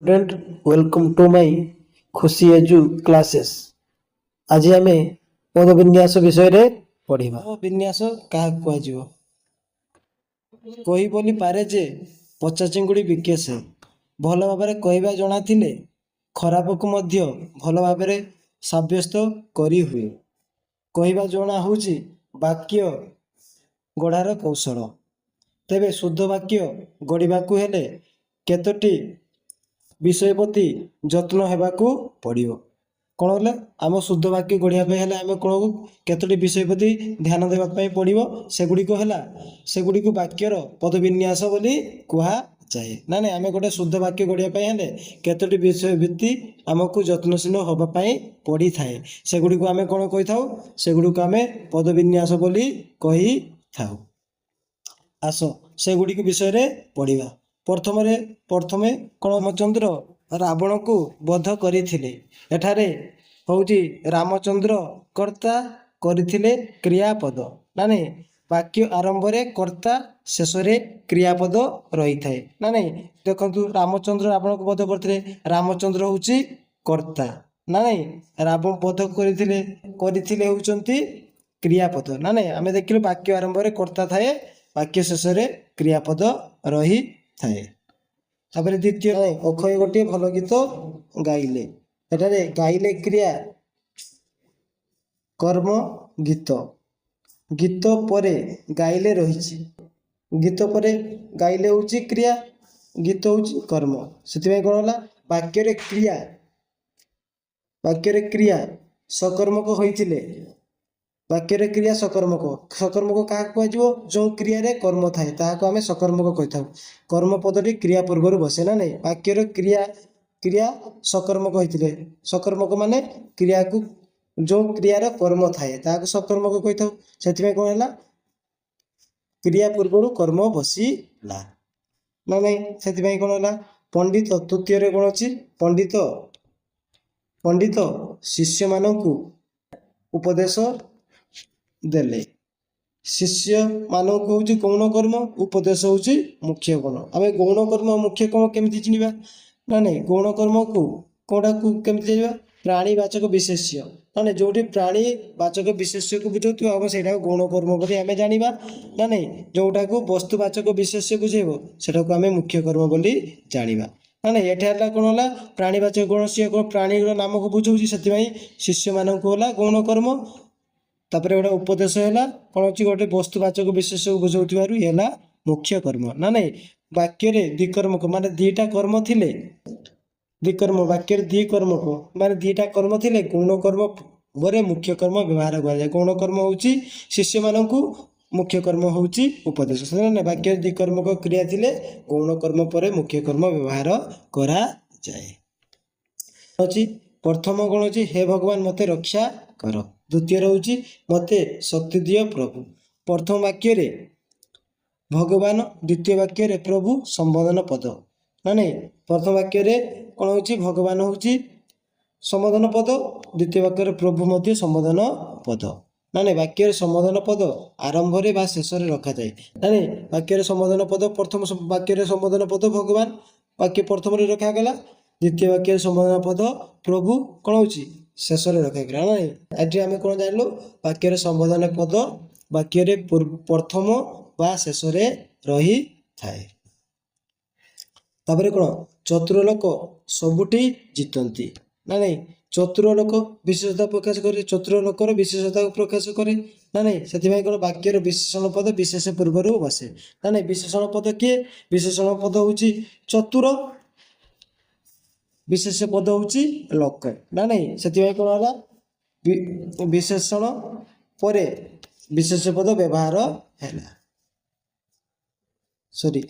Student welcome to my खुशी एजु classes. आज आम पद विन्यास विषय रे पढ़िबा। पद विन्यास क्या कहजिवो कही बोली पारे जे पचा चिंगुड़ी बिके से भल भाबरे कहवा जणा थिले खराब को मध्य भल भाबरे साब्यस्त करी हुए। कहवा जणा होउची वाक्य गढ़ार कौशल। तेबे शुद्ध वाक्य गढ़िबाकू हेले केतोटी विषय प्रति जत्न हेबाकू पड़ियो। कौन बोले आम शुद्ध वाक्य गढ़िया हेले आम कौन केतोटी विषय प्रति ध्यान देवा पड़ियो। सेगुड़िक है सेगुड़ी वाक्यर पद विन्यास बोली कुहा जाए ना नहीं। आम गोटे शुद्ध वाक्य गढ़िया हेले केतोटी विषय भित्ति आमको जत्नशील होगापाई पड़ी थाए। सेगुड़ी आम कौन कही था सेगुड़ी आम पद विन्यास बोली कही था। आस सेगुड़ी विषय रे पढ़िबा। प्रथमे कौन रामचंद्र रावण को बध करथिले। एठारे होउची रामचंद्र कर्ता करथिले क्रियापद ना नहीं। वाक्य आरंभ रे कर्ता शेष रे क्रियापद रही थाए ना नहीं। देखंतु रामचंद्र रावण को बध करथिले रामचंद्र होउची कर्ता ना नहीं। रावण बध करथिले होउचंती क्रियापद ना नहीं। आमे देखिलु वाक्य आरंभ रे कर्ता थाए वाक्य शेष रे क्रियापद रही थाए। तापर द्वितीय अक्षय गोटे भल गीत गाइले। एटारे गाइले क्रिया कर्म गीत गीत परे गाइले रही। गीत परे गाइले होउची क्रिया गीत होउची कर्म। सेतिबे कोन होला वाक्य रे क्रिया सकर्मक होइतिले। वाक्य क्रिया सकर्मक क्या कह जो क्रिया रे कर्म थाए ताहाको आमे सकर्मक कहि थाउ। कर्म पदटी क्रिया पूर्व बसे ना नहीं। वाक्य क्रिया सकर्मक होइतिले सकर्मक माने क्रिया को जो क्रिया रे कर्म थाए ताहाको सकर्मक कहि थाउ। सेतिबे कोन होला क्रिया पूर्व कर्म बसीला ना नहीं। सेतिबे कोन होला पंडित तृतीय रे कोन अछि पंडित शिष्य मानकु उपदेश देले। शिष्य मानक हूँ गौण कर्म उपदेश हूँ मुख्य कर्म। आम गौण कर्म मुख्य कर्म केमी चिन्हवा ना नहीं। गौण कर्म को कौटा को केमी चिन्हवा प्राणीवाचक विशेष्य ना नहीं। जो प्राणी वाचक विशेष्य को बुझाऊ आम से गौण कर्म बोली आम जाना ना नहीं। जोटा को वस्तुवाचक विशेष्य बुझेब से आम मुख्य कर्म बोली जाना ना नहीं। एटा कौन है प्राणीवाचक गौण सी प्राणी नाम को बुझाऊँ से शिष्य मानक है गौण कर्म। तापर गोटे उपदेश है कौन अच्छी गोटे वस्तुवाचक विशेष बुझाऊ मुख्य कर्म ना नहीं। वाक्य द्विकर्मक माने दीटा कर्म थिले द्विकर्म वाक्य द्विकर्मक माने दीटा कर्म थिले गौण कर्म बरे मुख्य कर्म व्यवहार कर। गौण कर्म होउची शिष्य मानकु मुख्य कर्म होउची उपदेश ना। वाक्य द्विकर्मक क्रिया थिले गौण कर्म परे मुख्य कर्म व्यवहार करा जाए। प्रथम कौन अच्छी हे भगवान मते रक्षा कर। द्वितीय रोचे मते शक्ति दियो प्रभु। प्रथम वाक्य रे भगवान द्वितीय वाक्य रे प्रभु संबोधन पद ना नहीं। प्रथम वाक्य रे कौन होची भगवान होची संबोधन पद द्वितीय वाक्य रे प्रभु मध्य संबोधन पद ना नहीं। वाक्य संबोधन पद आरंभ रे बा शेष रे रखा जाए ना नहीं। वाक्य संबोधन पद प्रथम वाक्य रे संबोधन पद भगवान वाक्य प्रथम रे रखा गला। द्वितीय वाक्य संबोधन पद प्रभु कौन होची शेष रे रखा गला ना नहीं। आज आम कौन जानलु वाक्य संबोधन पद वाक्य प्रथम बा शेष रे रही थाए। तापर कौन चतुर लोक सबुठी जीतती ना नहीं। चतुर लोक विशेषता प्रकाश करे चतुर लोकर विशेषता प्रकाश करे ना नहीं। से कौन वाक्य विशेषण पद विशेष पूर्व बसे ना नहीं। विशेषण पद किए विशेषण पद होची चतुर विशेष पद होची लोक ना नहीं। से कौन है विशेषण परे विशेष पद व्यवहार है सॉरी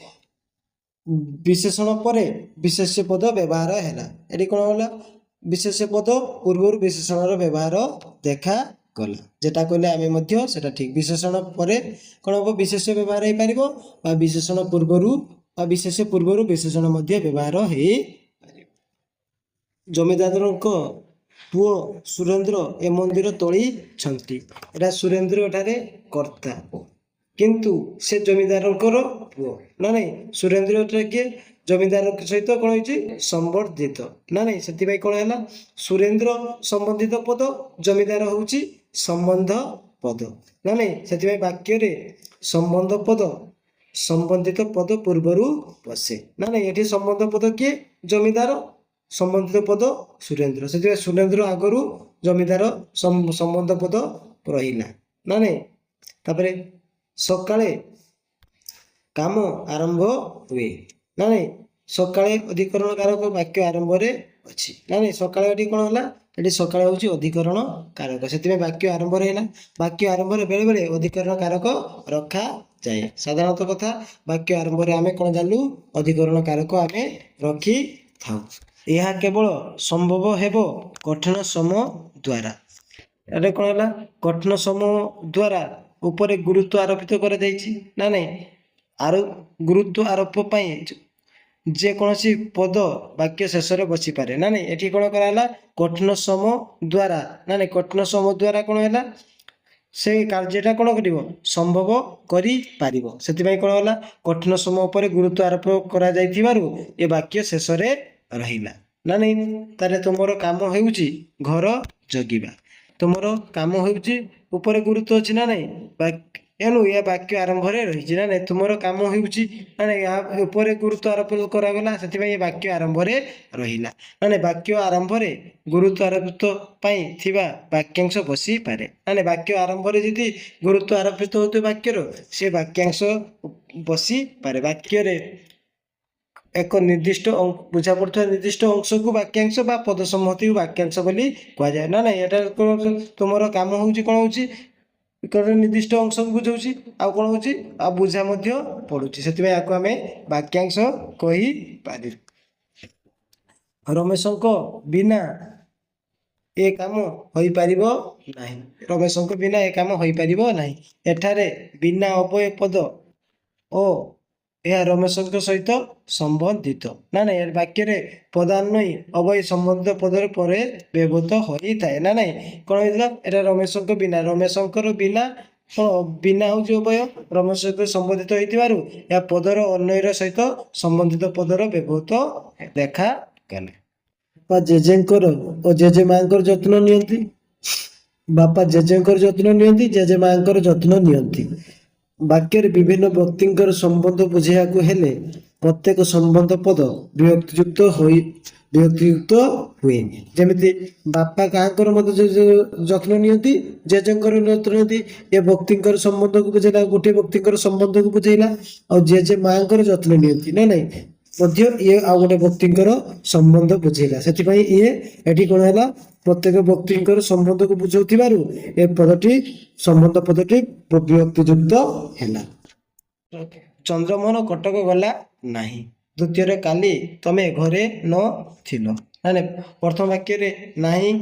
विशेषण परे विशेष पद व्यवहार है। ये कौन है विशेष पद पूर्व विशेषण व्यवहार देखा गला जेटा कहले आम से ठीक। विशेषण परे कौन हम विशेष व्यवहार हो पार विशेषण पूर्व विशेष पूर्व विशेषण व्यवहार हो। जमीदार पुओ सुरेंद्र ए मंदिर तोली छंती। एटा सुरेंद्र एटारे कर्ता किंतु से जमीदार पुओ ना नहीं। सुरेंद्र किए ଜମିଦାର ସହିତ କ'ଣ ହେଇଛି ସମ୍ବନ୍ଧିତ ନା ନାଇଁ, ସେଥିପାଇଁ କ'ଣ ହେଲା ସୁରେନ୍ଦ୍ର ସମ୍ବନ୍ଧିତ ପଦ, ଜମିଦାର ହେଉଛି ସମ୍ବନ୍ଧ ପଦ ନା ନାଇଁ, ସେଥିପାଇଁ ବାକ୍ୟରେ ସମ୍ବନ୍ଧ ପଦ ସମ୍ବନ୍ଧିତ ପଦ ପୂର୍ବରୁ ବସେ ନା ନାଇଁ। ଏଠି ସମ୍ବନ୍ଧ ପଦ କିଏ ଜମିଦାର, ସମ୍ବନ୍ଧିତ ପଦ ସୁରେନ୍ଦ୍ର, ସେଥିପାଇଁ ସୁରେନ୍ଦ୍ର ଆଗରୁ ଜମିଦାର ସମ୍ବନ୍ଧ ପଦ ରହିଲା ନା ନାଇଁ। ତାପରେ ସକାଳେ କାମ ଆରମ୍ଭ ହୁଏ ନା ନାଇଁ, ସକାଳେ ଅଧିକରଣ କାରକ ବାକ୍ୟ ଆରମ୍ଭରେ ଅଛି ନା ନାଇଁ। ସକାଳେ ଏଠି କ'ଣ ହେଲା, ଏଠି ସକାଳେ ହେଉଛି ଅଧିକରଣ କାରକ, ସେଥିପାଇଁ ବାକ୍ୟ ଆରମ୍ଭରେ ହେଲା। ବାକ୍ୟ ଆରମ୍ଭରେ ବେଳେ ବେଳେ ଅଧିକରଣ କାରକ ରଖାଯାଏ। ସାଧାରଣତଃ କଥା ବାକ୍ୟ ଆରମ୍ଭରେ ଆମେ କ'ଣ ଜାଣିଲୁ ଅଧିକରଣ କାରକ ଆମେ ରଖିଥାଉ। ଏହା କେବଳ ସମ୍ଭବ ହେବ କଠିନ ସମ ଦ୍ୱାରା। ଏଠି କ'ଣ ହେଲା କଠିନ ସମ ଦ୍ୱାରା ଉପରେ ଗୁରୁତ୍ୱ ଆରୋପିତ କରାଯାଇଛି ନା ନାଇଁ। ଗୁରୁତ୍ୱ ଆରୋପ ପାଇଁ ଯେକୌଣସି ପଦ ବାକ୍ୟ ଶେଷରେ ବସିପାରେ ନା ନାଇଁ। ଏଠି କ'ଣ କରାହେଲା କଠିନ ସମ ଦ୍ୱାରା ନା ନାଇଁ, କଠିନ ସମ ଦ୍ୱାରା କ'ଣ ହେଲା ସେ କାର୍ଯ୍ୟଟା କ'ଣ କରିବ ସମ୍ଭବ କରିପାରିବ, ସେଥିପାଇଁ କ'ଣ ହେଲା କଠିନ ସମ ଉପରେ ଗୁରୁତ୍ୱ ଆରୋପ କରାଯାଇଥିବାରୁ ଏ ବାକ୍ୟ ଶେଷରେ ରହିଲା ନା ନାଇଁ। ତାହେଲେ ତୁମର କାମ ହେଉଛି ଘର ଜଗିବା, ତୁମର କାମ ହେଉଛି ଉପରେ ଗୁରୁତ୍ୱ ଅଛି ନା ନାଇଁ, ଏଣୁ ଏହା ବାକ୍ୟ ଆରମ୍ଭରେ ରହିଛି ନା ନାଇଁ। ତୁମର କାମ ହେଉଛି ନା ନାଇଁ, ଏହା ଉପରେ ଗୁରୁତ୍ୱ ଆରୋପ କରାଗଲା, ସେଥିପାଇଁ ଏ ବାକ୍ୟ ଆରମ୍ଭରେ ରହିଲା ନା ନାଇଁ। ବାକ୍ୟ ଆରମ୍ଭରେ ଗୁରୁତ୍ୱ ଆରୋପିତ ପାଇଁ ଥିବା ବାକ୍ୟାଂଶ ବସିପାରେ ନା ନାଇଁ। ବାକ୍ୟ ଆରମ୍ଭରେ ଯଦି ଗୁରୁତ୍ୱ ଆରୋପିତ ହେଉଥିବା ବାକ୍ୟର ସେ ବାକ୍ୟାଂଶ ବସିପାରେ। ବାକ୍ୟରେ ଏକ ନିର୍ଦ୍ଦିଷ୍ଟ ବୁଝା ପଡୁଥିବା ନିର୍ଦ୍ଦିଷ୍ଟ ଅଂଶକୁ ବାକ୍ୟାଂଶ ବା ପଦ ସମୂହକୁ ବାକ୍ୟାଂଶ ବୋଲି କୁହାଯାଏ ନା ନାଇଁ। ଏଟା ତୁମର କାମ ହେଉଛି କ'ଣ ହେଉଛି ନିର୍ଦ୍ଦିଷ୍ଟ ଅଂଶକୁ ବୁଝାଉଛି, ଆଉ କ'ଣ ହେଉଛି ଆଉ ବୁଝା ମଧ୍ୟ ପଡୁଛି, ସେଥିପାଇଁ ଏହାକୁ ଆମେ ବାକ୍ୟାଂଶ କହିପାରିବୁ। ରମେଶଙ୍କ ବିନା ଏ କାମ ହୋଇପାରିବ ନାହିଁ, ରମେଶଙ୍କ ବିନା ଏ କାମ ହୋଇପାରିବ ନାହିଁ। ଏଠାରେ ବିନା ଅବୟ ପଦ ଓ ଏହା ରମେଶଙ୍କ ସହିତ ସମ୍ବନ୍ଧିତ ନା ନାଇଁ। ବାକ୍ୟରେ ପଦାନ୍ୱୟୀ ଅବୟ ସମ୍ବନ୍ଧିତ ପଦରେ ପରେ ବ୍ୟବହୃତ ହୋଇଥାଏ ନା ନାଇଁ। କ'ଣ ହେଇଥିଲା ଏଟା ରମେଶଙ୍କ ବିନା, ରମେଶଙ୍କର ବିନା ବିନା ହେଉଛି ଅବୟ, ରମେଶ ସହିତ ସମ୍ବନ୍ଧିତ ହେଇଥିବାରୁ ଏହା ପଦର ଅନ୍ୱୟର ସହିତ ସମ୍ବନ୍ଧିତ ପଦର ବ୍ୟବହୃତ ଦେଖାଗଲା। ବାପା ଜେଜେଙ୍କର ଓ ଜେଜେମାଙ୍କର ଯତ୍ନ ନିଅନ୍ତି, ବାପା ଜେଜେଙ୍କର ଯତ୍ନ ନିଅନ୍ତି, ଜେଜେମାଙ୍କର ଯତ୍ନ ନିଅନ୍ତି। ବାକ୍ୟରେ ବିଭିନ୍ନ ବ୍ୟକ୍ତିଙ୍କର ସମ୍ବନ୍ଧ ବୁଝାଇବାକୁ ହେଲେ ପ୍ରତ୍ୟେକ ସମ୍ବନ୍ଧ ପଦ ବିଭକ୍ତିଯୁକ୍ତ ହୁଏ। ଯେମିତି ବାପା କାହାଙ୍କର ମଧ୍ୟ ଯତ୍ନ ନିଅନ୍ତି, ଜେଜେଙ୍କର ଯତ୍ନ ନିଅନ୍ତି, ଏ ବ୍ୟକ୍ତିଙ୍କର ସମ୍ବନ୍ଧକୁ ବୁଝେଇଲା, ଗୋଟିଏ ବ୍ୟକ୍ତିଙ୍କର ସମ୍ବନ୍ଧକୁ ବୁଝେଇଲା। ଆଉ ଜେଜେ ମାଙ୍କର ଯତ୍ନ ନିଅନ୍ତି ନା ନାଇଁ ମଧ୍ୟ ଇଏ ଆଉ ଗୋଟେ ବ୍ୟକ୍ତିଙ୍କର ସମ୍ବନ୍ଧ ବୁଝେଇଲା, ସେଥିପାଇଁ ଇଏ ଏଠି କ'ଣ ହେଲା ପ୍ରତ୍ୟେକ ବ୍ୟକ୍ତିଙ୍କର ସମ୍ବନ୍ଧକୁ ବୁଝାଉଥିବାରୁ ଏ ପଦଟି ସମ୍ବନ୍ଧ ପଦଟି ବିଭକ୍ତିଯୁକ୍ତ ହେଲା। ଚନ୍ଦ୍ରମୋହନ କଟକ ଗଲା ନାହିଁ। ଦ୍ୱିତୀୟରେ କାଲି ତମେ ଘରେ ନଥିଲ ନା ନାଇଁ। ପ୍ରଥମ ବାକ୍ୟରେ ନାହିଁ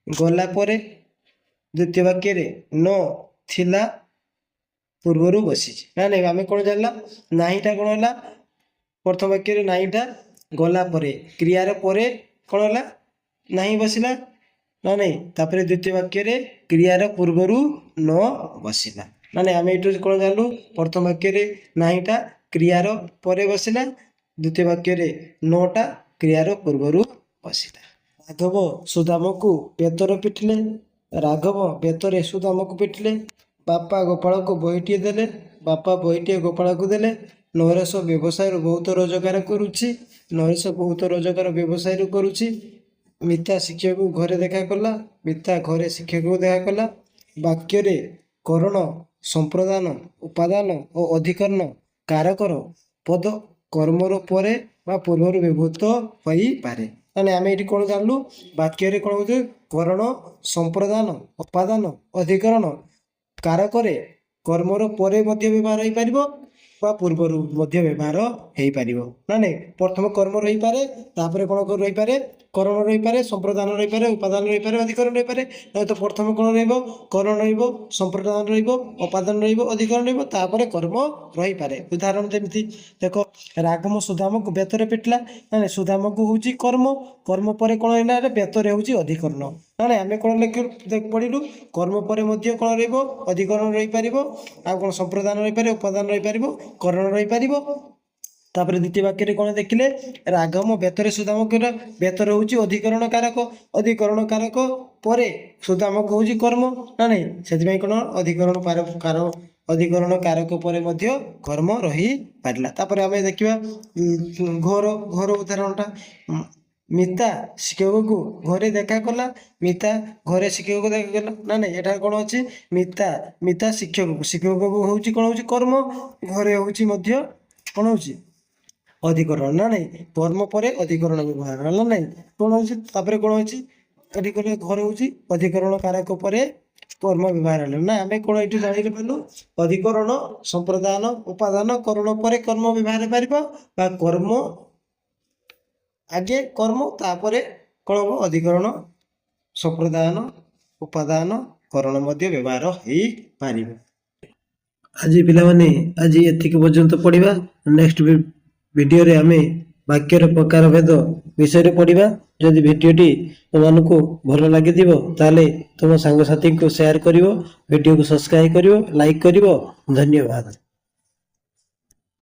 ଗଲା ପରେ, ଦ୍ୱିତୀୟ ବାକ୍ୟରେ ନ ଥିଲା ପୂର୍ବରୁ ବସିଛି ନା ନାଇଁ। ଆମେ କ'ଣ ଜାଣିଲା ନାହିଁଟା କ'ଣ ହେଲା ପ୍ରଥମ ବାକ୍ୟରେ ନାହିଁଟା ଗଲା ପରେ, କ୍ରିୟାର ପରେ କ'ଣ ହେଲା ନାହିଁ ବସିଲା ନା ନାଇଁ। ତାପରେ ଦ୍ୱିତୀୟ ବାକ୍ୟରେ କ୍ରିୟାର ପୂର୍ବରୁ ନ ବସିଲା ନା ନାଇଁ। ଆମେ ଏଇଠୁ କ'ଣ ଜାଣିଲୁ ପ୍ରଥମ ବାକ୍ୟରେ ନାହିଁଟା କ୍ରିୟାର ପରେ ବସିଲା, ଦ୍ୱିତୀୟ ବାକ୍ୟରେ ନଟା କ୍ରିୟାର ପୂର୍ବରୁ ବସିଲା। ରାଘବ ସୁଦାମକୁ ବେତରେ ପିଟିଲେ, ରାଘବ ବେତରେ ସୁଦାମକୁ ପିଟିଲେ। ବାପା ଗୋପାଳକୁ ବହିଟିଏ ଦେଲେ, ବାପା ବହିଟିଏ ଗୋପାଳକୁ ଦେଲେ। ନରେଶ ବ୍ୟବସାୟରୁ ବହୁତ ରୋଜଗାର କରୁଛି, ନରେଶ ବହୁତ ରୋଜଗାର ବ୍ୟବସାୟରୁ କରୁଛି। ମିତା ଶିକ୍ଷକକୁ ଘରେ ଦେଖା କଲା, ମିତା ଘରେ ଶିକ୍ଷକକୁ ଦେଖା କଲା। ବାକ୍ୟରେ କରଣ ସମ୍ପ୍ରଦାନ ଉପାଦାନ ଓ ଅଧିକରଣ କାରକର ପଦ କର୍ମର ପରେ ବା ପୂର୍ବରୁ ବ୍ୟବହୃତ ହୋଇପାରେ ମାନେ ଆମେ ଏଠି କ'ଣ ଜାଣିଲୁ ବାକ୍ୟରେ କ'ଣ ହେଉଛି କରଣ ସମ୍ପ୍ରଦାନ ଉପାଦାନ ଅଧିକରଣ କାରକରେ କର୍ମର ପରେ ମଧ୍ୟ ବ୍ୟବହାର ହୋଇପାରିବ ବା ପୂର୍ବରୁ ମଧ୍ୟ ବ୍ୟବହାର ହୋଇପାରିବ ନା ନାଇଁ। ପ୍ରଥମ କର୍ମ ରହିପାରେ, ତାପରେ କ'ଣ ରହିପାରେ କରଣ ରହିପାରେ, ସମ୍ପ୍ରଦାନ ରହିପାରେ, ଉପାଦାନ ରହିପାରେ, ଅଧିକରଣ ରହିପାରେ। ନାଇଁ ତ ପ୍ରଥମେ କ'ଣ ରହିବ କରଣ ରହିବ, ସମ୍ପ୍ରଦାନ ରହିବ, ଉପାଦାନ ରହିବ, ଅଧିକରଣ ରହିବ, ତାପରେ କର୍ମ ରହିପାରେ। ଉଦାହରଣ ଯେମିତି ଦେଖ ରାଘବ ସୁଦାମକୁ ବେତରେ ପିଟିଲା, ମାନେ ସୁଦାମକୁ ହେଉଛି କର୍ମ, କର୍ମ ପରେ କ'ଣ ରହିଲା ବେତରେ ହେଉଛି ଅଧିକରଣ। ମାନେ ଆମେ କ'ଣ ପଢ଼ିଲୁ କର୍ମ ପରେ ମଧ୍ୟ କ'ଣ ରହିବ ଅଧିକରଣ ରହିପାରିବ, ଆଉ କ'ଣ ସମ୍ପ୍ରଦାନ ରହିପାରିବ, ଉପାଦାନ ରହିପାରିବ, କରଣ ରହିପାରିବ, तापर द्वितीय वाक्य कौन देखिले राघव बेतरे सुदामकर बेतर होउची अधिकरण कारक परे सुदामक होउची कर्म ना नहीं से कौन अधिकरण कारक परे मध्य कर्म रही पारिला। तापर आमे देखिबा घर घर उदाहरणटा मिता शिक्षक को घरे देखा कला मिता घरे शिक्षक को देखा कला ना नहीं एटा कौन अच्छी मिता शिक्षक को होउची कौन होउची कर्म घरे होउची मध्य कौन होउची अधिकरण ना नहीं कर्म पर अधिकरण व्यवहार ना नहीं कौन होउची तापर कौन होउची एठी कहले घर होउची अधिकरण कारक पर कर्म व्यवहार ना आमे कौन एठी जानि पालु अधिकरण संप्रदान उपादान करण पर कर्म व्यवहार पारिबो बा कर्म आगे कर्म तापरे कौन हम अधिकरण संप्रदान उपादान करण मध्य व्यवहार हो पार। आज पिलाने आज एतिक पर्यंत पढ़ा नेक्स्ट वीडियो रे आमे वाक्यर प्रकार भेद विषय पढ़ा। जदि भिडियोटी तुमको भल लगी ताले तुम सांग साथी को शेयर करिवो वीडियो को सब्सक्राइब करिवो लाइक करिवो। धन्यवाद।